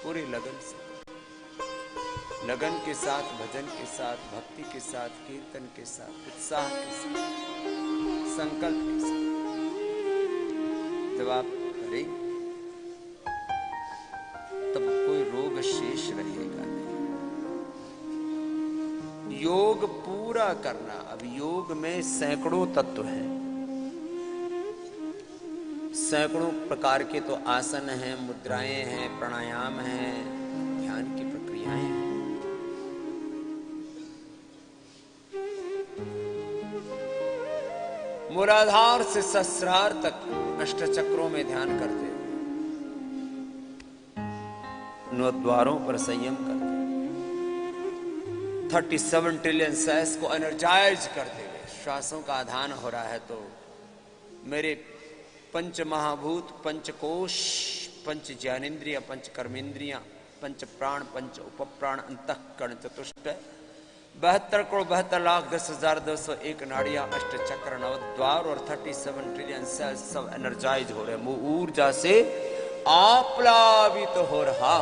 पूरी लगन से, लगन के साथ, भजन के साथ, भक्ति के साथ, कीर्तन के साथ, उत्साह के साथ, संकल्प के साथ जब आप करेंगे तब कोई रोग शेष रहेगा नहीं। योग पूरा करना। अब योग में सैकड़ों तत्व हैं, सैकड़ों प्रकार के तो आसन हैं, मुद्राएं हैं, प्राणायाम हैं, ध्यान की प्रक्रियाएं हैं। मूलाधार से सहस्रार तक अष्टचक्रों में ध्यान करते हुए, 9 द्वारों पर संयम करते हुए, 37 ट्रिलियन सेल्स को एनर्जाइज करते हुए श्वासों का आधान हो रहा है, तो मेरे पंच महाभूत, पंचकोश, पंच ज्ञानेन्द्रिय, पंच कर्मेंद्रियां, पंच प्राण, पंच उपप्राण, अंतःकरण, चतुष्ट, 72 करोड़ 72,10,10,201 नाड़ियां, अष्ट चक्र, 9 द्वार और 37 ट्रिलियन सेल्स सब एनर्जाइज हो रहे हैं। वो ऊर्जा से आप्लावित तो हो रहा।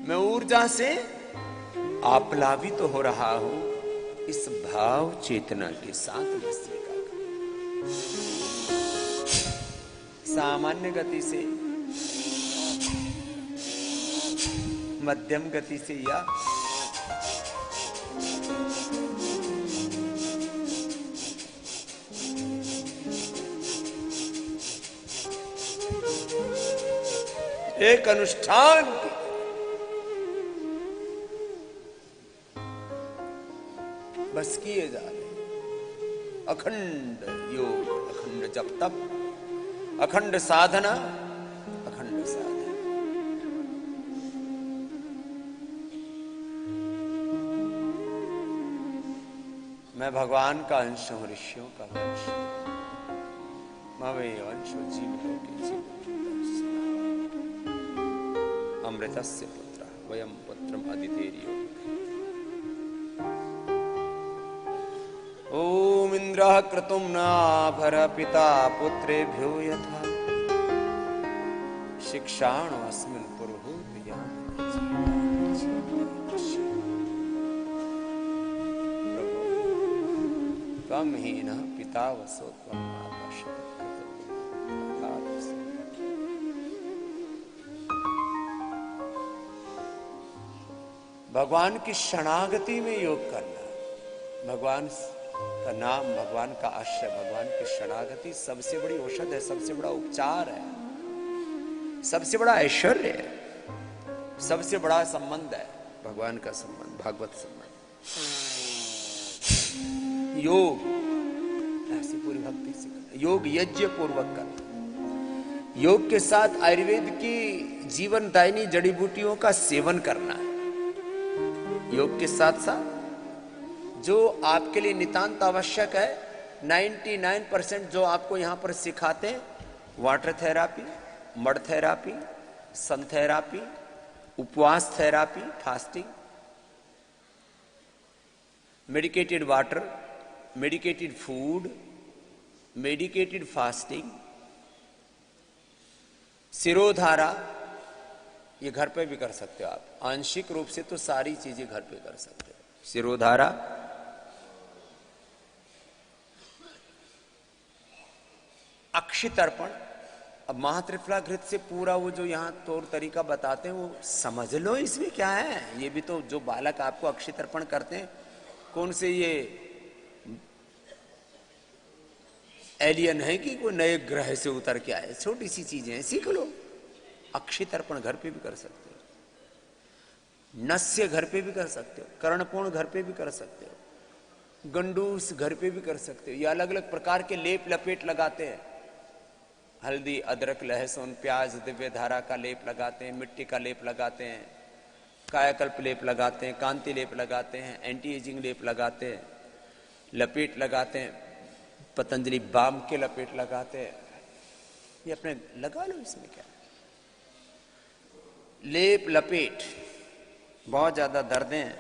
मैं ऊर्जा से आप्लावित तो हो रहा हूं। इस भाव चेतना के साथ बसने का सामान्य गति से, मध्यम गति से या एक अनुष्ठान बस किए जा रहे। अखंड योग, अखंड जप तप, अखंड साधना, अखंड साधना। मैं भगवान का अंश हूं, ऋषियों का वंश। मवे वंशो जीवलोके अमृतस्य पुत्र वयम पुत्रम अदितेर्यो। ओम इंद्रः क्रतुं नाभर पिता पुत्रेभ्यो यथा शिक्षाणो अस्मिन् पुरुहूत याम। प्रभु त्वं हीन पिता वसो त्वं माता शतक्रतुः। भगवान की शरणागति में योग करना, भगवान का नाम, भगवान का आश्रय, भगवान की शरणागति सबसे बड़ी औषध है, सबसे बड़ा उपचार है, सबसे बड़ा ऐश्वर्य है, सबसे बड़ा संबंध है भगवान का संबंध, भागवत संबंध। योग ऐसी पूरी भक्ति से करना, योग यज्ञ पूर्वक करना। योग के साथ आयुर्वेद की जीवनदायिनी जड़ी बूटियों का सेवन करना है। योग के साथ साथ जो आपके लिए नितांत आवश्यक है, 99% जो आपको यहां पर सिखाते हैं, water therapy, mud therapy, sun therapy, उपवास therapy, fasting, medicated water, medicated food, medicated fasting, shirodhara, ये घर पे भी कर सकते हो आप। आंशिक रूप से तो सारी चीजें घर पे कर सकते हो। सिरोधारा, अक्षितर्पण। अब महात्रिफला घृत से पूरा वो जो यहाँ तौर तरीका बताते हैं वो समझ लो, इसमें क्या है। ये भी तो जो बालक आपको अक्षितर्पण करते हैं, कौन से ये एलियन है कि कोई नए ग्रह से उतर के आए, छोटी सी चीजें हैं, सीख लो। अक्षितर्पण घर पे भी कर सकते हो, नस्य घर पे भी कर सकते हो, कर्णपूर्ण घर पे भी कर सकते हो, गंडूस घर पे भी कर सकते हो। ये अलग अलग प्रकार के लेप लपेट लगाते हैं। हल्दी, अदरक, लहसुन, प्याज, दिव्य धारा का लेप लगाते हैं, मिट्टी का लेप लगाते हैं, कायाकल्प लेप लगाते हैं, कांति लेप लगाते हैं, एंटी एजिंग लेप लगाते हैं, लपेट लगाते हैं, पतंजलि बाम के लपेट लगाते हैं। ये अपने लगा लो, इसमें क्या। लेप लपेट, बहुत ज्यादा दर्दें हैं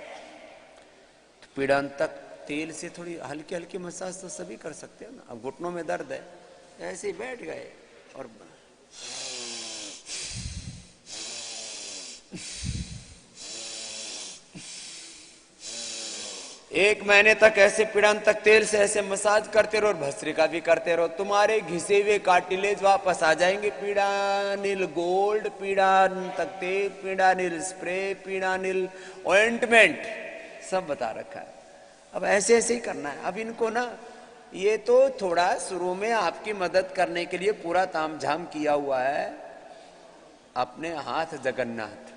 तो पीड़ांतक तेल से थोड़ी हल्की हल्की मसाज तो सभी कर सकते हो ना। अब घुटनों में दर्द है, ऐसे ही बैठ गए, और एक महीने तक ऐसे पीड़ान तक तेल से ऐसे मसाज करते रहो और भस्त्रिका भी करते रहो, तुम्हारे घिसे हुए कार्टिलेज वापस आ जाएंगे। पीड़ानिल गोल्ड, पीड़ान तक तेल, पीड़ानिल स्प्रे, पीड़ानिल ऑइंटमेंट, सब बता रखा है। अब ऐसे ऐसे ही करना है। अब इनको ना, ये तो थोड़ा शुरू में आपकी मदद करने के लिए पूरा तामझाम किया हुआ है। अपने हाथ जगन्नाथ,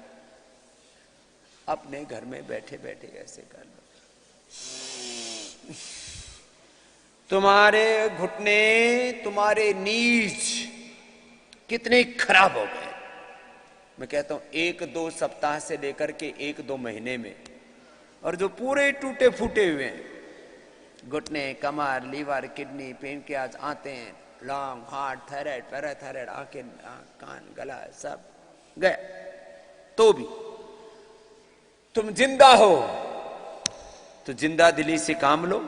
अपने घर में बैठे बैठे ऐसे कर लो। तुम्हारे घुटने, तुम्हारे नीच कितने खराब हो गए। मैं कहता हूं 1-2 सप्ताह से लेकर के 1-2 महीने में, और जो पूरे टूटे फूटे हुए हैं, घुटने, कमर, लीवर, किडनी, पेनक्रियाज, आंतें, लंग, हार्ट, थायराइड, पैराथायराइड, आंखें, कान, गला, सब गए। तो भी तुम जिंदा हो तो जिंदा दिली से काम लो,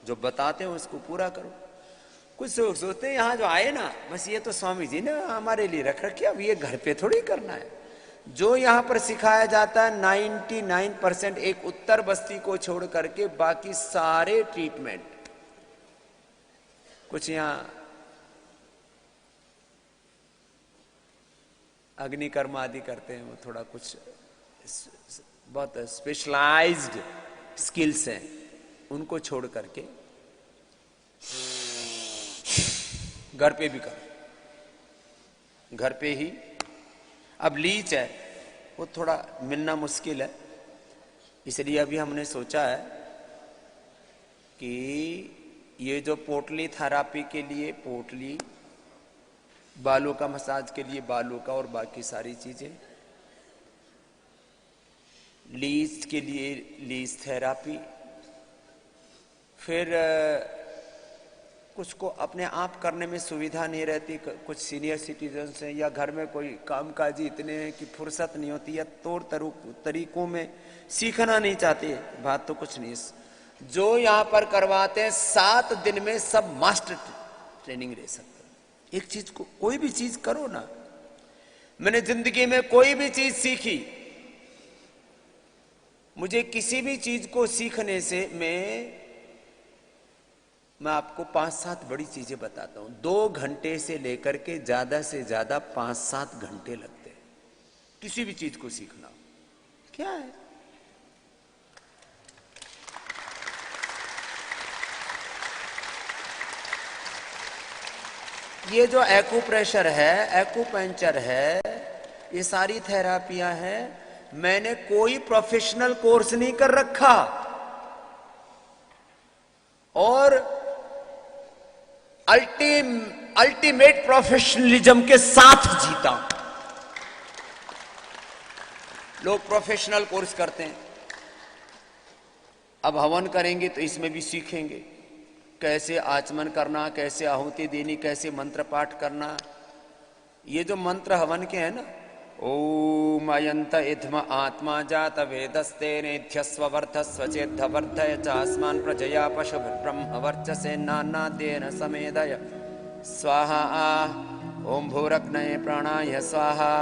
जो बताते हो उसको पूरा करो। कुछ सोचते हैं यहां जो आए ना, बस ये तो स्वामी जी ने हमारे लिए रख रखी, अब ये घर पे थोड़ी करना है। जो यहां पर सिखाया जाता है 99% एक उत्तर बस्ती को छोड़ करके बाकी सारे ट्रीटमेंट, कुछ यहां अग्निकर्म आदि करते हैं, वो थोड़ा कुछ बहुत स्पेशलाइज्ड स्किल्स हैं, उनको छोड़ करके घर पे भी करो, घर पे ही। अब लीच है, वो थोड़ा मिलना मुश्किल है, इसलिए अभी हमने सोचा है कि ये जो पोटली थेरापी के लिए पोटली, बालों का मसाज के लिए बालों का, और बाकी सारी चीजें, लीज के लिए लीज थेरापी, फिर कुछ को अपने आप करने में सुविधा नहीं रहती, कुछ सीनियर सिटीजन्स हैं या घर में कोई कामकाजी इतने हैं कि फुर्सत नहीं होती, या तौर तरीकों में सीखना नहीं चाहते, बात तो कुछ नहीं। जो यहाँ पर करवाते हैं 7 दिन में सब मास्टर ट्रेनिंग ले सकते हैं। एक चीज को, कोई भी चीज करो ना, मैंने जिंदगी में कोई भी चीज सीखी, मुझे किसी भी चीज को सीखने से मैं आपको 5-7 बड़ी चीजें बताता हूं। 2 घंटे से लेकर के ज्यादा से ज्यादा 5-7 घंटे लगते हैं किसी भी चीज को सीखना। क्या है ये जो एक्यूप्रेशर है, एक्यूपंक्चर है, ये सारी थेरापियां हैं, मैंने कोई प्रोफेशनल कोर्स नहीं कर रखा और अल्टीमेट प्रोफेशनलिज्म के साथ जीता हूं। लोग प्रोफेशनल कोर्स करते हैं, अब हवन करेंगे तो इसमें भी सीखेंगे कैसे आचमन करना, कैसे आहुति देनी, कैसे मंत्र पाठ करना। ये जो मंत्र हवन के हैं ना, ओम अयंत इध्म आत्मा जात वेदस्ते नेध्यस्व वर्धस्व चेद्धवर्धय चास्मान् प्रजया पशु ब्रह्म वर्चसे नानाद्येन समेदय स्वाहा। ओम भूरग्नये प्राणाय स्वाहा,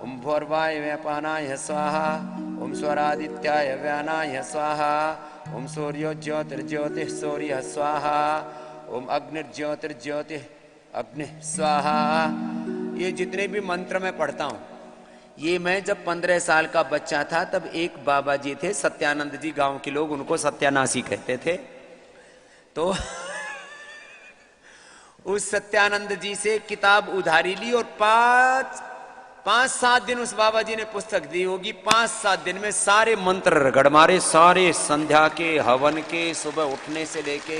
ओम भूर्वायवे पानाय स्वाहा, ओम स्वरादित्याय व्यानाय स्वाहा, ओम सूर्यो ज्योतिर्ज्योतिः सूर्यः स्वाहा, ओम अग्निर्ज्योतिर्ज्योतिः अग्निः स्वाहा। ये जितने भी मंत्र मैं पढ़ता हूं, ये मैं जब 15 साल का बच्चा था तब एक बाबा जी थे सत्यानंद जी, गांव के लोग उनको सत्यानाशी कहते थे, तो उस सत्यानंद जी से किताब उधारी ली और 5-7 दिन उस बाबा जी ने पुस्तक दी होगी। 5-7 दिन में सारे मंत्र रगड़ मारे, सारे संध्या के, हवन के, सुबह उठने से लेके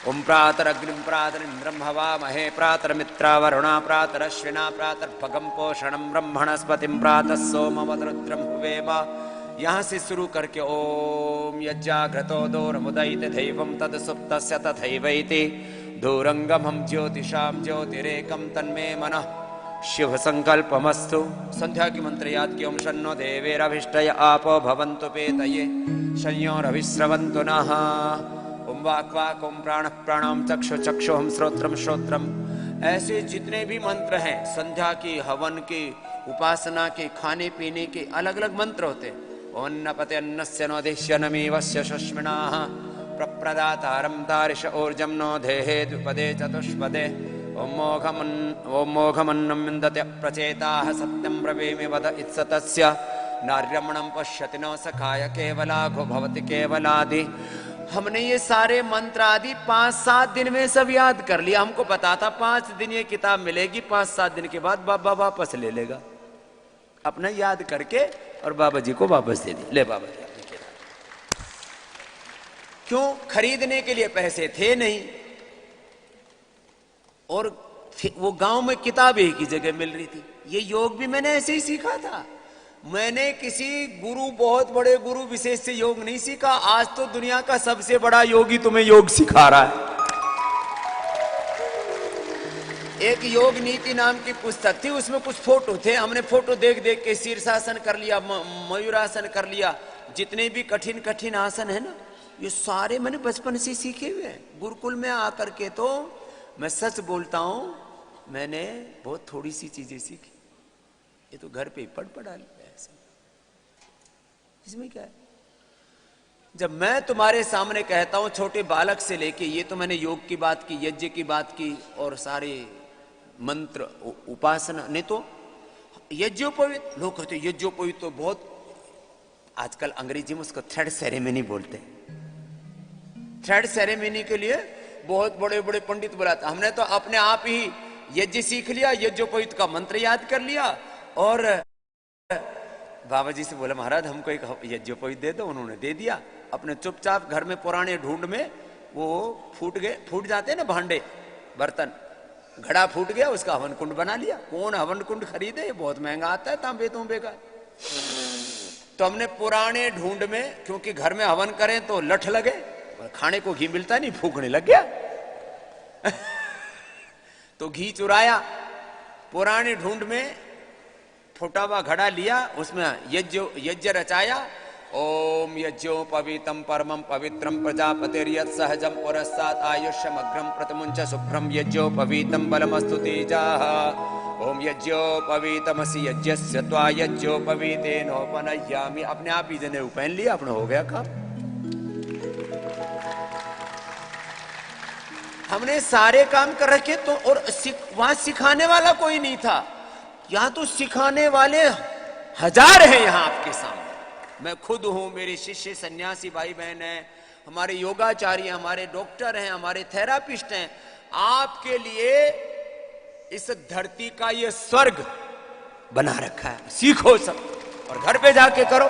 ओम प्रातर अग्निम प्रातर इंद्रम हवा महे प्रातर मित्रा वरुणा प्रातर अश्विना प्रातर भगम पोषणम ब्रह्मणस्पतिम प्रातः सोमवद रुद्रम हुवेम, यहां से शुरू करके ओम यज्जाग्रतो दोरमुदयित दैवम तद सुप्तस्य तथैवैति दूरंगमं ज्योतिषाम ज्योतिरेकम तन्मे मनः शिव संकल्पमस्तु। संध्या की मंत्र याद की ओम शन्नो देवेरभिष्टय आपो भवन्तु पेतये शंयोरभिस्रवन्तु नः। ओम वाक् वाक्, ओम प्राणः प्राणं, चक्षु चक्षुः, श्रोत्रं श्रोत्रं, ऐसे जितने भी मंत्र हैं, संध्या के, हवन के, उपासना के, खाने पीने के अलग अलग मंत्र होते हैं। ओन्नपते अन्नस्य नोदेश्य नमेवस्य सुष्मिणाः प्रप्रदातारं तारिष ऊर्जं नो देहे द्विपदे चतुष्पदे। ओम मोघमन्नं विन्दते प्रचेताः सत्यं ब्रवीमि वद इत्सतस्य नार्यमणं पश्यति न सखाय केवलाघो भवति केवलादि। हमने ये सारे मंत्र आदि 5-7 दिन में सब याद कर लिया। हमको पता था 5 दिन ये किताब मिलेगी, 5-7 दिन के बाद बाबा वापस ले लेगा। अपना याद करके और बाबा जी को वापस दे दी। ले बाबा जी अपनी किताब। क्यों? खरीदने के लिए पैसे थे नहीं, और वो गांव में किताब एक ही जगह मिल रही थी। ये योग भी मैंने ऐसे ही सीखा था। मैंने किसी गुरु, बहुत बड़े गुरु विशेष से योग नहीं सीखा। आज तो दुनिया का सबसे बड़ा योगी तुम्हें योग सिखा रहा है। एक योग नीति नाम की पुस्तक थी, उसमें कुछ फोटो थे। हमने फोटो देख देख के शीर्षासन कर लिया, मयूरासन कर लिया। जितने भी कठिन कठिन आसन है ना, ये सारे मैंने बचपन से सीखे हुए हैं। गुरुकुल में आकर के तो मैं सच बोलता हूं, मैंने बहुत थोड़ी सी चीजें सीखी। ये तो घर पे ही पढ़ लिया ऐसे। इसमें क्या है? जब मैं तुम्हारे सामने कहता हूं, छोटे बालक से लेके, ये तो मैंने योग की बात की, यज्ञ की बात की, और सारे मंत्र उपासना। नहीं तो यज्ञोपवीत, लोग कहते यज्ञोपवीत तो बहुत, आजकल अंग्रेजी में उसको थ्रेड सेरेमनी बोलते हैं। थ्रेड सेरेमनी के लिए बहुत बड़े बड़े पंडित बुलाते। हमने तो अपने आप ही यज्ञ सीख लिया, यज्ञोपवीत का मंत्र याद कर लिया, और बाबा जी से बोला महाराज हमको एक यज्ञोपवीत दे दो। उन्होंने दे दिया। अपने चुपचाप घर में पुराने ढूंढ में वो फूट जाते हैं ना भांडे, बर्तन, घड़ा फूट गया, उसका हवन कुंड बना लिया। कौन हवन कुंड खरीदे? बहुत महंगा आता है तांबे तोंबे का। तो हमने पुराने ढूंढ में, क्योंकि घर में हवन करें तो लठ लगे, खाने को घी मिलता नहीं, फूकने लग गया। तो घी चुराया, पुराने ढूंढ में फूटा हुआ घड़ा लिया, उसमें यज्ञ रचाया। ओम यज्ञोपवीतम परमं पवित्रं प्रजापतिर्यत् सहजं पुरस्तात् आयुष्यमग्रं प्रतमुञ्च शुभ्रं यज्ञोपवीतं बलमस्तु तेजाः। ओम यज्ञोपवीतमसि यज्ञस्य त्वा यज्ञोपवीतेनोपनय्यामि। अपने आप ही जने पहन लिया, अपना हो गया काम। हमने सारे काम कर रखे तो, और वहां सिखाने वाला कोई नहीं था। यहां तो सिखाने वाले हजार हैं यहां आपके सामने। मैं खुद हूं, मेरे शिष्य सन्यासी भाई बहन हैं, हमारे योगाचार्य, हमारे डॉक्टर हैं, हमारे थेरापिस्ट हैं। आपके लिए इस धरती का ये स्वर्ग बना रखा है। सीखो सब, और घर पे जाके करो।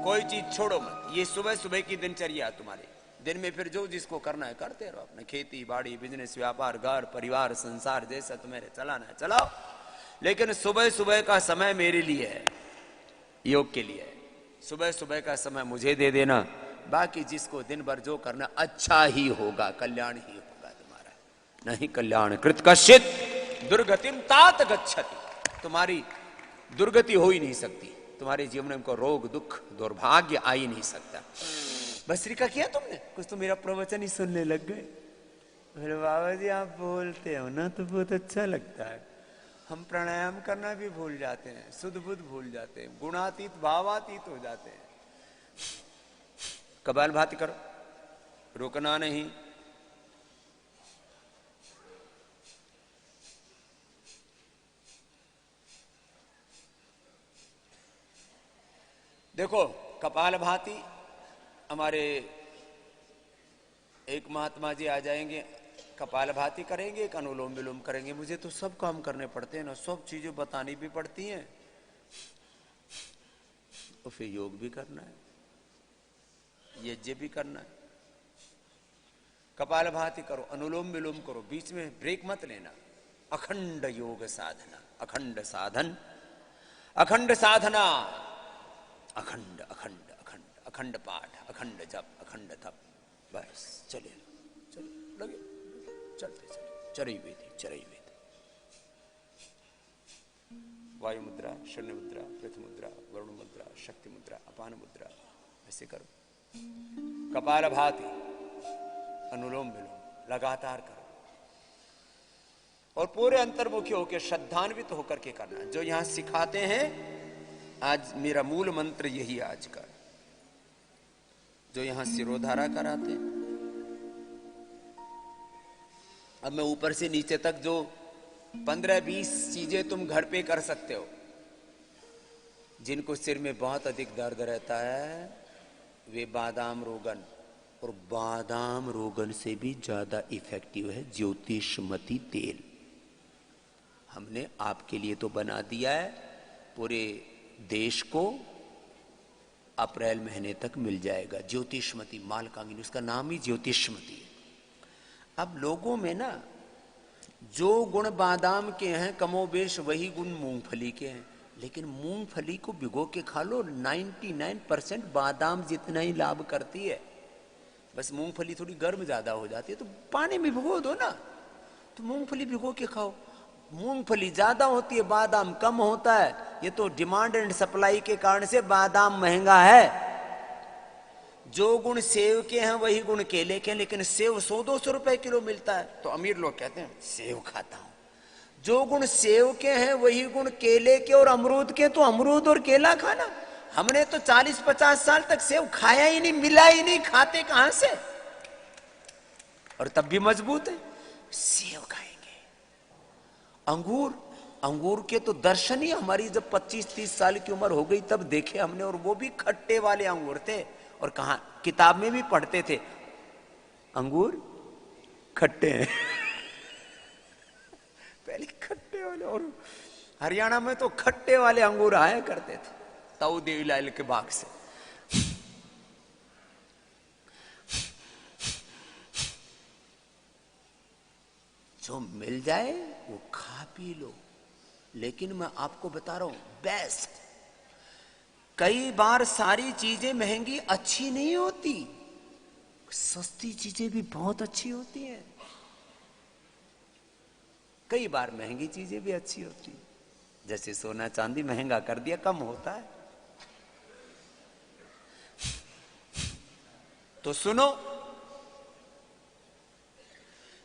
कोई चीज छोड़ो मत। ये सुबह सुबह की दिनचर्या तुम्हारी। दिन में फिर जो जिसको करना है करते रहो, अपने खेती बाड़ी, बिजनेस, व्यापार, घर परिवार, संसार जैसा तुम्हें चलाना है चलाओ। लेकिन सुबह सुबह का समय मेरे लिए है, योग के लिए है। सुबह सुबह का समय मुझे दे देना। बाकी जिसको दिन भर जो करना, अच्छा ही होगा, कल्याण ही होगा तुम्हारा। नहीं कल्याण कृत कश्चित दुर्गतिम तात गच्छति। तुम्हारी दुर्गति हो ही नहीं सकती। तुम्हारे जीवन में को रोग दुख दुर्भाग्य आ ही नहीं सकता। भस्त्रिका किया तुमने? कुछ तो मेरा प्रवचन ही सुनने लग गए। मेरे बाबा जी आप बोलते हो ना तो बहुत अच्छा लगता है। हम प्राणायाम करना भी भूल जाते हैं, शुद्ध बुद्ध भूल जाते हैं, गुणातीत भावातीत हो जाते हैं। कपालभाति करो, रुकना नहीं। देखो कपालभाति, हमारे एक महात्मा जी आ जाएंगे, कपालभाति करेंगे, एक अनुलोम विलोम करेंगे। मुझे तो सब काम करने पड़ते हैं ना, सब चीजें बतानी भी पड़ती हैं, और फिर योग भी करना है, यज्ञ भी करना है। कपालभाति करो, अनुलोम विलोम करो, बीच में ब्रेक मत लेना। अखंड योग साधना, अखंड साधन, अखंड साधना, अखंड अखंड अखंड अखंड पाठ, अखंड जप, अखंड तप। बस चले लगे, चलते चले, चरई वेदी, चरई वेदी। वायु मुद्रा, शून्य मुद्रा, पृथ्वी मुद्रा, वरुण मुद्रा, शक्ति मुद्रा, अपान मुद्रा। ऐसे करो। कपालभाति अनुलोम विलोम लगातार करो और पूरे अंतर्मुखी होकर श्रद्धान्वित होकर के करना। जो यहां सिखाते हैं, आज मेरा मूल मंत्र यही आज का, जो यहां सिरोधारा कराते हैं। अब मैं ऊपर से नीचे तक जो 15-20 चीजें तुम घर पे कर सकते हो। जिनको सिर में बहुत अधिक दर्द रहता है वे बादाम रोगन, और बादाम रोगन से भी ज्यादा इफेक्टिव है ज्योतिषमती तेल। हमने आपके लिए तो बना दिया है, पूरे देश को अप्रैल महीने तक मिल जाएगा। ज्योतिषमती मालकांगिनी, उसका नाम ही ज्योतिषमती है। अब लोगों में ना जो गुण बादाम के हैं कमोबेश वही गुण मूंगफली के हैं, लेकिन मूंगफली को भिगो के खा लो, 99% बादाम जितना ही लाभ करती है। बस मूंगफली थोड़ी गर्म ज्यादा हो जाती है तो पानी में भिगो दो ना, तो मूंगफली भिगो के खाओ। मूंगफली ज्यादा होती है, बादाम कम होता है। ये तो डिमांड एंड सप्लाई के कारण से बादाम महंगा है। जो गुण सेव के हैं वही गुण केले के हैं, लेकिन सेव 100-200 रुपए किलो मिलता है तो अमीर लोग कहते हैं सेव खाता हूं। जो गुण सेव के हैं वही गुण केले के और अमरूद के, तो अमरूद और केला खाना। हमने तो 40-50 साल तक सेव खाया ही नहीं, मिला ही नहीं, खाते कहां से, और तब भी मजबूत है। सेव खाएंगे। अंगूर के तो दर्शन ही हमारी जब 25-30 साल की उम्र हो गई तब देखे हमने, और वो भी खट्टे वाले अंगूर थे। और कहा किताब में भी पढ़ते थे अंगूर खट्टे हैं पहले खट्टे वाले, और हरियाणा में तो खट्टे वाले अंगूर आया करते थे ताऊ देवीलाल के बाग से। जो मिल जाए वो खा पी लो, लेकिन मैं आपको बता रहा हूं बेस्ट। कई बार सारी चीजें महंगी अच्छी नहीं होती, सस्ती चीजें भी बहुत अच्छी होती हैं। कई बार महंगी चीजें भी अच्छी होती हैं, जैसे सोना चांदी महंगा कर दिया, कम होता है। तो सुनो,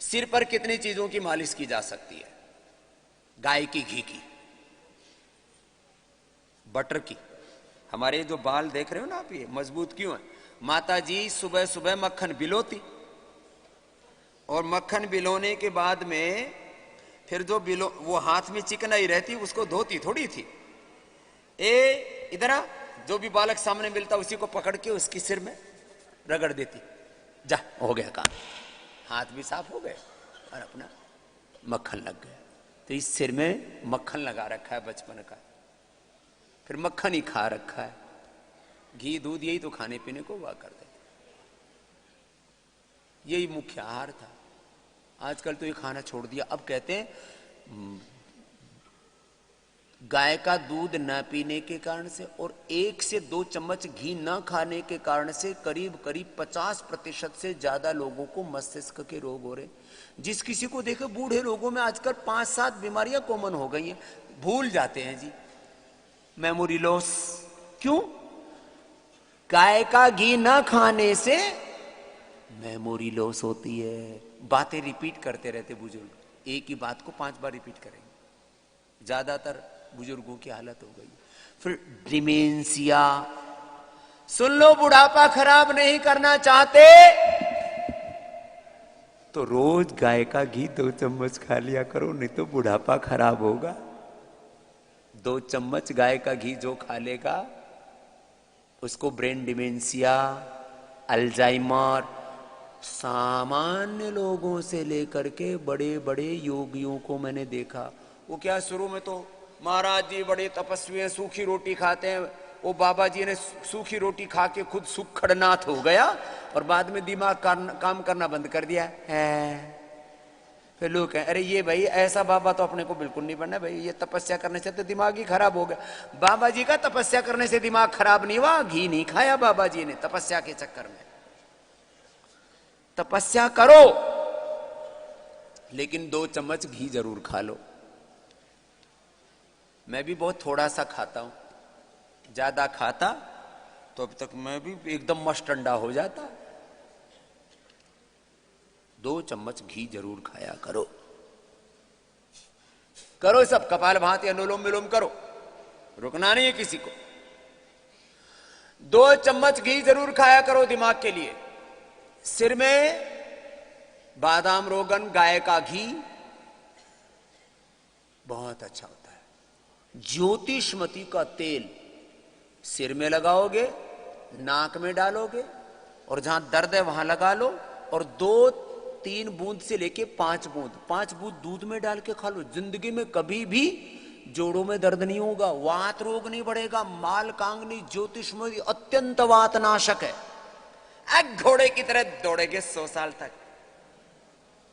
सिर पर कितनी चीजों की मालिश की जा सकती है? गाय की घी की, बटर की। हमारे जो बाल देख रहे हो ना आप, ये मजबूत क्यों है? माता जी सुबह सुबह मक्खन बिलोती, और मक्खन बिलोने के बाद में फिर जो वो हाथ में चिकनाई रहती उसको धोती थोड़ी थी। इधर आ, जो भी बालक सामने मिलता उसी को पकड़ के उसकी सिर में रगड़ देती, जा हो गया काम, हाथ भी साफ हो गए और अपना मक्खन लग गया। तो इस सिर में मक्खन लगा रखा है बचपन का, फिर मक्खन ही खा रखा है। घी दूध यही तो खाने पीने को हुआ करते थे, यही मुख्य आहार था। आजकल तो ये खाना छोड़ दिया। अब कहते हैं गाय का दूध न पीने के कारण से और 1 से 2 चम्मच घी न खाने के कारण से करीब करीब 50% से ज्यादा लोगों को मस्तिष्क के रोग हो रहे। जिस किसी को देखे बूढ़े लोगों में आजकल 5-7 बीमारियां कॉमन हो गई हैं। भूल जाते हैं जी, मेमोरी लॉस। क्यों? गाय का घी न खाने से मेमोरी लॉस होती है। बातें रिपीट करते रहते बुजुर्ग, एक ही बात को 5 बार रिपीट करेंगे। ज्यादातर बुजुर्गों की हालत हो गई। फिर डिमेंशिया। सुन लो, बुढ़ापा खराब नहीं करना चाहते तो रोज गाय का घी 2 चम्मच खा लिया करो, नहीं तो बुढ़ापा खराब होगा। 2 चम्मच गाय का घी जो खा लेगा उसको ब्रेन डिमेंशिया, अल्जाइमर, सामान्य लोगों से लेकर के बड़े बड़े योगियों को मैंने देखा। वो क्या, शुरू में तो महाराज जी बड़े तपस्वी हैं, सूखी रोटी खाते हैं। वो बाबा जी ने सूखी रोटी खा के खुद सुखड़नाथ हो गया और बाद में दिमाग काम करना बंद कर दिया है। फिर लोग कहें अरे ये भाई ऐसा बाबा तो अपने को बिल्कुल नहीं बनना भाई, ये तपस्या करने से तो दिमाग ही खराब हो गया। बाबा जी का तपस्या करने से दिमाग खराब नहीं हुआ, घी नहीं खाया बाबा जी ने तपस्या के चक्कर में। तपस्या करो लेकिन 2 चम्मच घी जरूर खा लो। मैं भी बहुत थोड़ा सा खाता हूं, ज्यादा खाता तो अब तक मैं भी एकदम मस्त ठंडा हो जाता। 2 चम्मच घी जरूर खाया करो। करो सब, कपालभाति अनुलोम विलोम करो, रुकना नहीं है किसी को। 2 चम्मच घी जरूर खाया करो दिमाग के लिए। सिर में बादाम रोगन गाय का घी बहुत अच्छा होता है। ज्योतिषमती का तेल सिर में लगाओगे, नाक में डालोगे और जहां दर्द है वहां लगा लो और 2-3 बूंद से लेके 5 बूंद दूध में डाल के खा लो। जिंदगी में कभी भी जोड़ों में दर्द नहीं होगा, वात रोग नहीं बढ़ेगा। माल कांगनी ज्योतिषमती अत्यंत वातनाशक है। एक घोड़े की तरह दौड़ेगे 100 साल तक।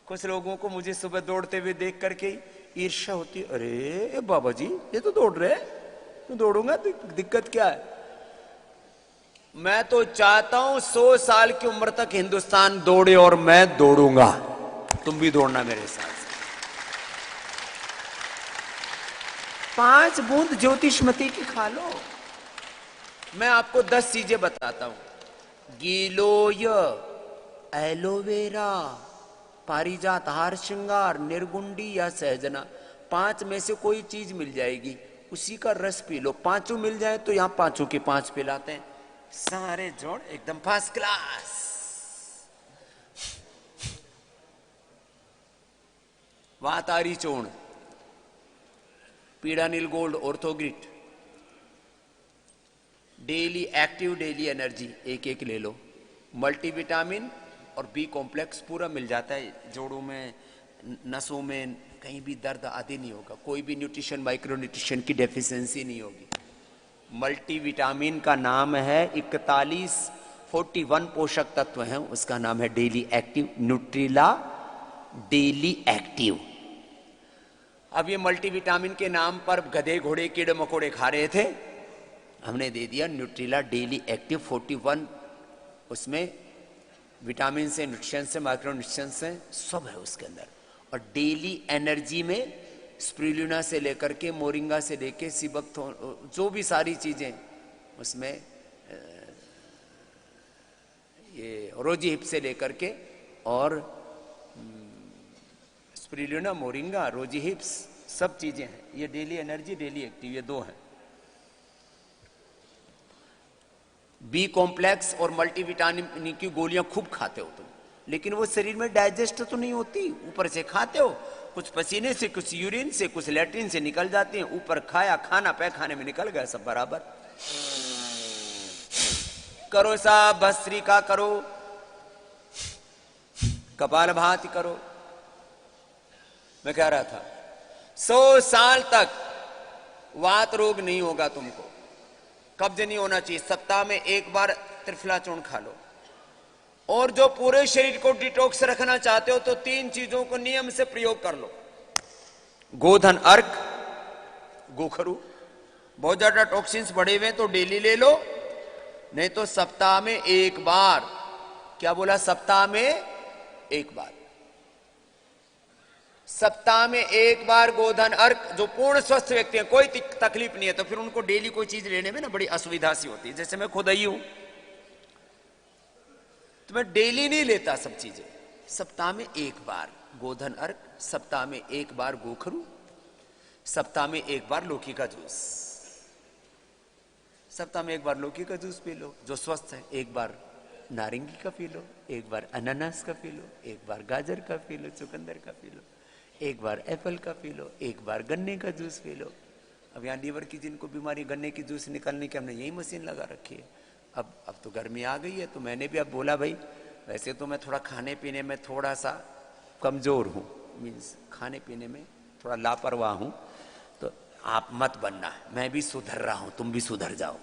कुछ लोगों को मुझे सुबह दौड़ते हुए देख करके ईर्ष्या होती, अरे बाबा जी ये तो दौड़ रहे, तो दौड़ूंगा, दिक्कत क्या है? मैं तो चाहता हूं 100 साल की उम्र तक हिंदुस्तान दौड़े और मैं दौड़ूंगा। तुम भी दौड़ना मेरे साथ। 5 बूंद ज्योतिषमती की खा लो। मैं आपको 10 चीजें बताता हूं। गीलोय, एलोवेरा, पारिजात, हार श्रृंगार, निर्गुंडी या सहजना, 5 में से कोई चीज मिल जाएगी, उसी का रस पी लो। 5 मिल जाए तो यहां 5 के 5 पिलाते हैं। सारे जोड़ एकदम फर्स्ट क्लास। वातारी चूर्ण, पीड़ा नील gold, Orthogrit, daily active, daily energy, एक ले लो। मल्टीविटामिन और बी कॉम्प्लेक्स पूरा मिल जाता है। जोड़ों में, नसों में कहीं भी दर्द आदि नहीं होगा। कोई भी न्यूट्रिशन, माइक्रो न्यूट्रिशन की डेफिशिएंसी नहीं होगी। मल्टीविटामिन का नाम है 41 पोषक तत्व हैं, उसका नाम है daily active, Nutrela daily active. अब ये मल्टीविटामिन के नाम पर गधे घोड़े कीड़े मकोड़े खा रहे थे, हमने दे दिया न्यूट्रिला डेली एक्टिव 41। उसमें विटामिन से, न्यूट्रिशन से, माइक्रो न्यूट्रिशन से सब है उसके अंदर। और डेली एनर्जी में स्प्रुलिना से लेकर के, मोरिंगा से लेके, सीबक, जो भी सारी चीजें उसमें, ये रोजी हिप से लेकर के और स्प्रुलिना, मोरिंगा, रोजी हिप्स, सब चीजें हैं। ये डेली एनर्जी, डेली एक्टिव, ये 2 हैं। बी कॉम्प्लेक्स और मल्टीविटामिन की गोलियां खूब खाते हो तुम, लेकिन वो शरीर में डाइजेस्ट तो नहीं होती। ऊपर से खाते हो, कुछ पसीने से, कुछ यूरिन से, कुछ लैट्रिन से निकल जाती हैं। ऊपर खाया, खाना पैखाने में निकल गया, सब बराबर। करो साहब, भस्त्रिका करो, कपालभाति करो। मैं कह रहा था 100 साल तक वात रोग नहीं होगा तुमको, कब्ज नहीं होना चाहिए। सप्ताह में 1 बार त्रिफला चूर्ण खा लो। और जो पूरे शरीर को डिटॉक्स रखना चाहते हो तो 3 चीजों को नियम से प्रयोग कर लो। गोधन अर्क, गोखरू, बहुत ज्यादा टॉक्सिन्स बढ़े हुए तो डेली ले लो, नहीं तो सप्ताह में 1 बार। क्या बोला? सप्ताह में 1 बार। सप्ताह में 1 बार गोधन अर्क। जो पूर्ण स्वस्थ व्यक्ति हैं, कोई तकलीफ नहीं है, तो फिर उनको डेली कोई चीज लेने में ना बड़ी असुविधा सी होती है। जैसे मैं खुद ही हूं, तो मैं डेली नहीं लेता सब चीजें। सप्ताह में 1 बार गोधन अर्क, सप्ताह में 1 बार गोखरू, सप्ताह में 1 बार लौकी का जूस। सप्ताह में 1 बार लौकी का जूस पी लो जो स्वस्थ है, 1 बार नारंगी का पी लो, 1 बार अनानास का पी लो, 1 बार गाजर का पी लो, चुकंदर का पी लो, 1 बार एप्पल का पी लो, 1 बार गन्ने का जूस पी लो। अब यहाँ लीवर की जिनको बीमारी, गन्ने की जूस निकालने की हमने यही मशीन लगा रखी है। अब तो गर्मी आ गई है, तो मैंने भी अब बोला भाई, वैसे तो मैं थोड़ा खाने पीने में थोड़ा सा कमजोर हूँ, मीन्स खाने पीने में थोड़ा लापरवाह हूँ, तो आप मत बनना, मैं भी सुधर रहा हूँ, तुम भी सुधर जाओ।